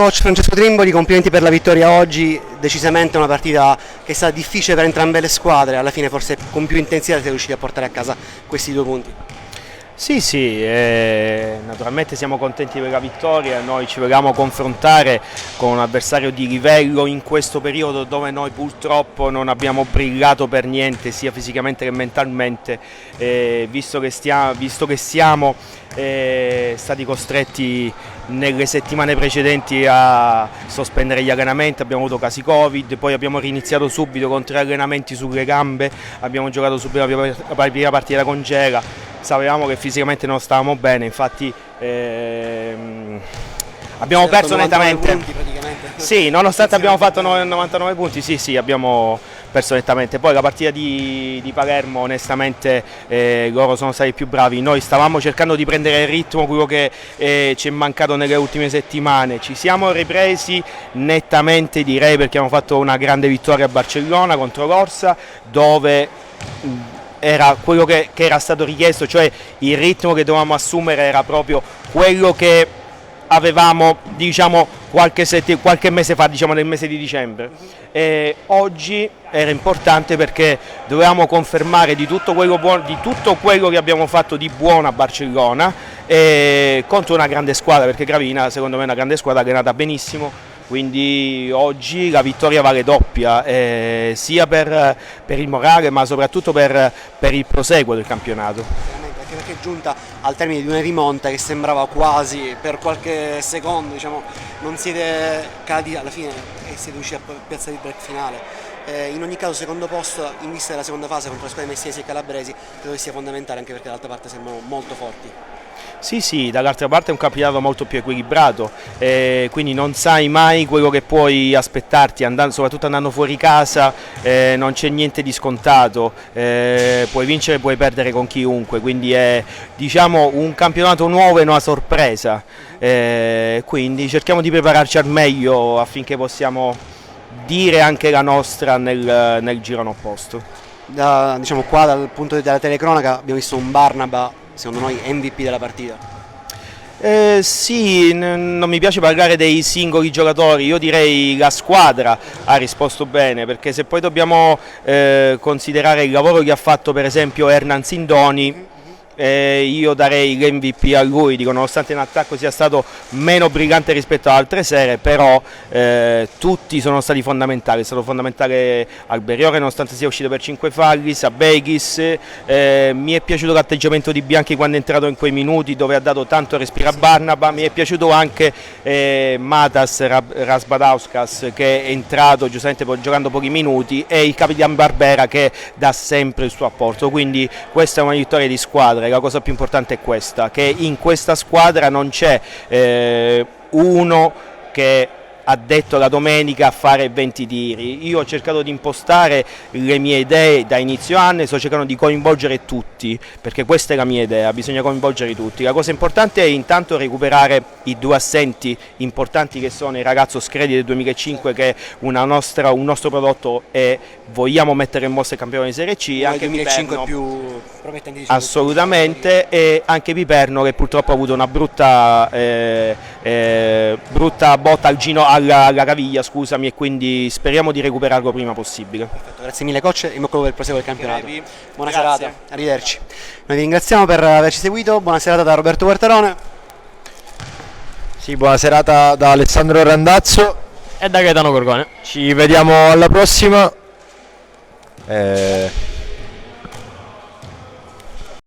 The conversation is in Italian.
Coach Francesco Trimboli, complimenti per la vittoria oggi, decisamente una partita che è stata difficile per entrambe le squadre, alla fine forse con più intensità siete riusciti a portare a casa questi 2 punti. Sì, naturalmente siamo contenti per la vittoria, noi ci vogliamo confrontare con un avversario di livello in questo periodo dove noi purtroppo non abbiamo brillato per niente sia fisicamente che mentalmente, visto che siamo stati costretti nelle settimane precedenti a sospendere gli allenamenti, abbiamo avuto casi Covid, poi abbiamo riniziato subito con 3 allenamenti sulle gambe, abbiamo giocato subito la prima partita con Gela, sapevamo che fisicamente non stavamo bene, infatti abbiamo perso nettamente. Sì, nonostante abbiamo fatto 99 punti, sì, abbiamo perso nettamente. Poi la partita di Palermo, onestamente, loro sono stati più bravi. Noi stavamo cercando di prendere il ritmo, quello che ci è mancato nelle ultime settimane. Ci siamo ripresi nettamente, direi, perché abbiamo fatto una grande vittoria a Barcellona contro l'Orsa, dove era quello che era stato richiesto, cioè il ritmo che dovevamo assumere era proprio quello che avevamo, diciamo, qualche mese fa, diciamo nel mese di dicembre. Oggi era importante perché dovevamo confermare di tutto quello che abbiamo fatto di buono a Barcellona, contro una grande squadra, perché Gravina secondo me è una grande squadra che è nata benissimo. Quindi oggi la vittoria vale doppia, sia per il morale ma soprattutto per il proseguo del campionato. Anche perché è giunta al termine di una rimonta che sembrava quasi per qualche secondo, diciamo, non siete calati alla fine e siete riusciti a piazzare il break finale. In ogni caso secondo posto in vista della seconda fase contro le squadre messesi e calabresi credo che sia fondamentale, anche perché dall'altra parte sembrano molto forti. Sì, dall'altra parte è un campionato molto più equilibrato, quindi non sai mai quello che puoi aspettarti, soprattutto andando fuori casa, non c'è niente di scontato, puoi vincere e puoi perdere con chiunque, quindi è, diciamo, un campionato nuovo e una sorpresa, quindi cerchiamo di prepararci al meglio affinché possiamo dire anche la nostra nel girone opposto. Diciamo qua dal punto della telecronaca abbiamo visto un Barnaba secondo noi MVP della partita. Sì, non mi piace parlare dei singoli giocatori, io direi la squadra ha risposto bene, perché se poi dobbiamo considerare il lavoro che ha fatto per esempio Hernan Sindoni, io darei l'MVP a lui, dico, nonostante in attacco sia stato meno brillante rispetto ad altre sere, però tutti sono stati fondamentali. È stato fondamentale Alberiore nonostante sia uscito per 5 falli, Sabeghis, mi è piaciuto l'atteggiamento di Bianchi quando è entrato in quei minuti dove ha dato tanto respiro a Barnaba, mi è piaciuto anche Matas Rasbadauskas che è entrato giustamente giocando pochi minuti, e il capitano Barbera che dà sempre il suo apporto, quindi questa è una vittoria di squadra. La cosa più importante è questa, che in questa squadra non c'è uno che ha detto la domenica a fare 20 tiri. Io ho cercato di impostare le mie idee da inizio anno e sto cercando di coinvolgere tutti, perché questa è la mia idea, bisogna coinvolgere tutti. La cosa importante è intanto recuperare i 2 assenti importanti che sono il ragazzo Scredi del 2005, che è un nostro prodotto e vogliamo mettere in mostra il campione di Serie C, anche il 2005 Piperno, più promettente, assolutamente, e anche Piperno che purtroppo ha avuto una brutta botta alla caviglia, scusami, e quindi speriamo di recuperarlo prima possibile. Perfetto, grazie mille coach e in bocca al lupo per il proseguo del campionato. Buona Grazie. serata, arrivederci. Noi vi ringraziamo per averci seguito, buona serata da Roberto Quartarone. Sì, buona serata da Alessandro Randazzo e da Gaetano Gorgone. Ci vediamo alla prossima.